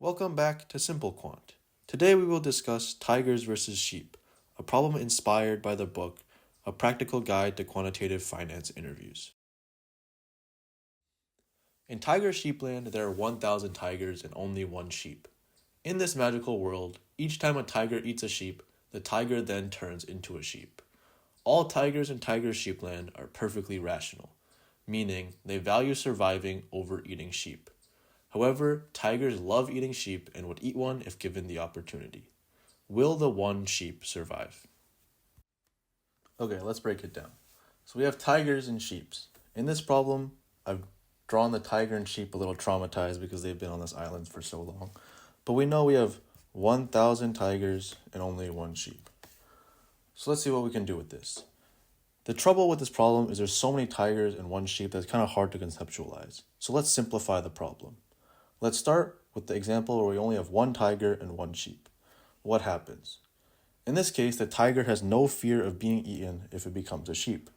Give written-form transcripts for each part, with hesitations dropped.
Welcome back to Simple Quant. Today we will discuss tigers versus sheep, a problem inspired by the book A Practical Guide to Quantitative Finance Interviews. In TigerSheep Land, there are 1,000 tigers and only one sheep. In this magical world, each time a tiger eats a sheep, the tiger then turns into a sheep. All tigers in TigerSheep Land are perfectly rational, meaning they value surviving over eating sheep. However, tigers love eating sheep and would eat one if given the opportunity. Will the one sheep survive? Okay, let's break it down. So we have tigers and sheeps. In this problem, I've drawn the tiger and sheep a little traumatized because they've been on this island for so long. But we know we have 1,000 tigers and only one sheep. So let's see what we can do with this. The trouble with this problem is there's so many tigers and one sheep that it's kind of hard to conceptualize. So let's simplify the problem. Let's start with the example where we only have one tiger and one sheep. What happens? In this case, the tiger has no fear of being eaten if it becomes a sheep.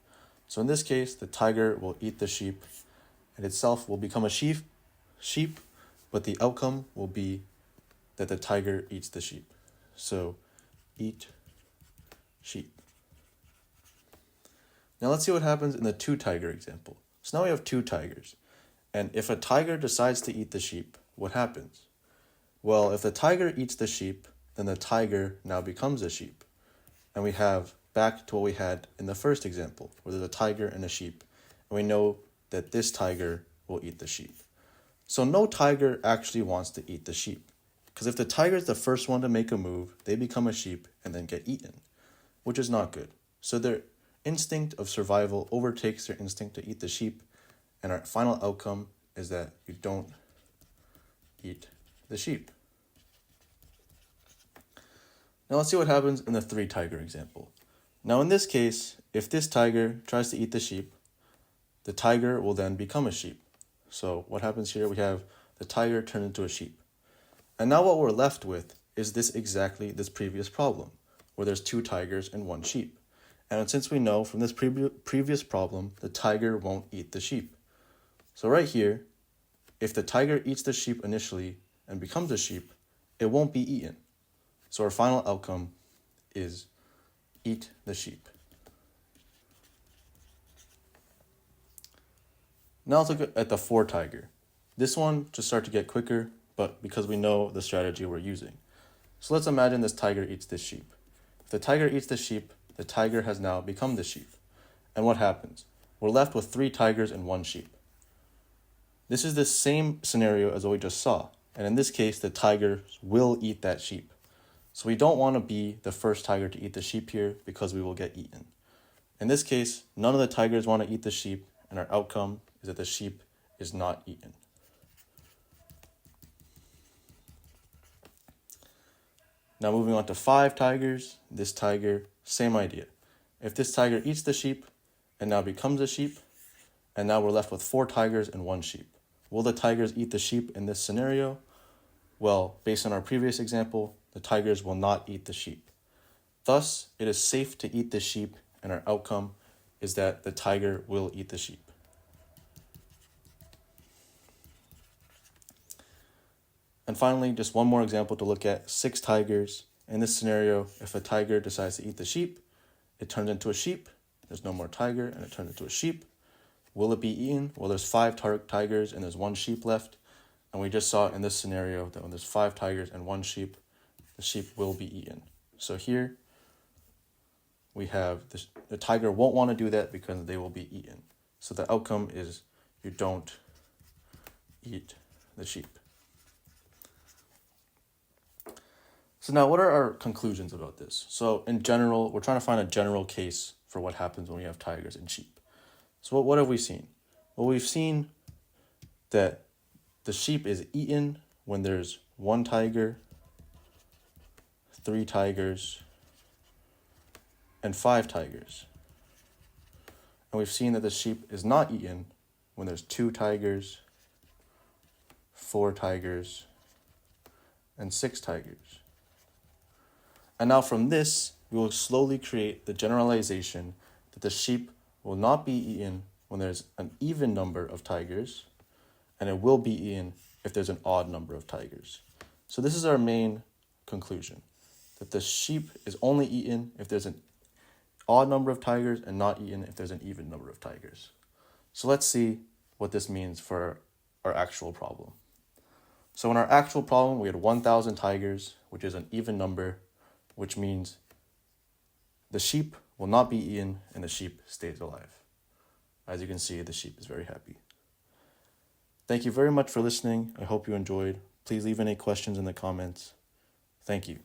So in this case, the tiger will eat the sheep and itself will become a sheep, but the outcome will be that the tiger eats the sheep. So eat sheep. Now let's see what happens in the two tiger example. So now we have two tigers. And if a tiger decides to eat the sheep, what happens? Well, if the tiger eats the sheep, then the tiger now becomes a sheep. And we have back to what we had in the first example, where there's a tiger and a sheep. And we know that this tiger will eat the sheep. So no tiger actually wants to eat the sheep. Because if the tiger is the first one to make a move, they become a sheep and then get eaten, which is not good. So their instinct of survival overtakes their instinct to eat the sheep. And our final outcome is that you don't eat the sheep. Now let's see what happens in the three tiger example. Now in this case, if this tiger tries to eat the sheep, the tiger will then become a sheep. So what happens here? We have the tiger turn into a sheep. And now what we're left with is this previous problem, where there's two tigers and one sheep. And since we know from this previous problem, the tiger won't eat the sheep. So right here, if the tiger eats the sheep initially and becomes a sheep, it won't be eaten. So our final outcome is eat the sheep. Now let's look at the four tiger. This one just start to get quicker, but because we know the strategy we're using. So let's imagine this tiger eats this sheep. If the tiger eats the sheep, the tiger has now become the sheep. And what happens? We're left with three tigers and one sheep. This is the same scenario as what we just saw. And in this case, the tiger will eat that sheep. So we don't want to be the first tiger to eat the sheep here because we will get eaten. In this case, none of the tigers want to eat the sheep, and our outcome is that the sheep is not eaten. Now moving on to five tigers, this tiger, same idea. If this tiger eats the sheep and now becomes a sheep, and now we're left with four tigers and one sheep. Will the tigers eat the sheep in this scenario? Well, based on our previous example, the tigers will not eat the sheep. Thus, it is safe to eat the sheep, and our outcome is that the tiger will eat the sheep. And finally, just one more example to look at, six tigers. In this scenario, if a tiger decides to eat the sheep, it turns into a sheep. There's no more tiger, and it turns into a sheep. Will it be eaten? Well, there's five tigers and there's one sheep left. And we just saw in this scenario that when there's five tigers and one sheep, the sheep will be eaten. So here we have the tiger won't want to do that because they will be eaten. So the outcome is you don't eat the sheep. So now what are our conclusions about this? So in general, we're trying to find a general case for what happens when we have tigers and sheep. So what have we seen? Well, we've seen that the sheep is eaten when there's one tiger, three tigers, and five tigers. And we've seen that the sheep is not eaten when there's two tigers, four tigers, and six tigers. And now from this, we will slowly create the generalization that the sheep will not be eaten when there's an even number of tigers, and it will be eaten if there's an odd number of tigers. So this is our main conclusion, that the sheep is only eaten if there's an odd number of tigers and not eaten if there's an even number of tigers. So let's see what this means for our actual problem. So in our actual problem, we had 1,000 tigers, which is an even number, which means the sheep will not be eaten and the sheep stays alive. As you can see, the sheep is very happy. Thank you very much for listening. I hope you enjoyed. Please leave any questions in the comments. Thank you.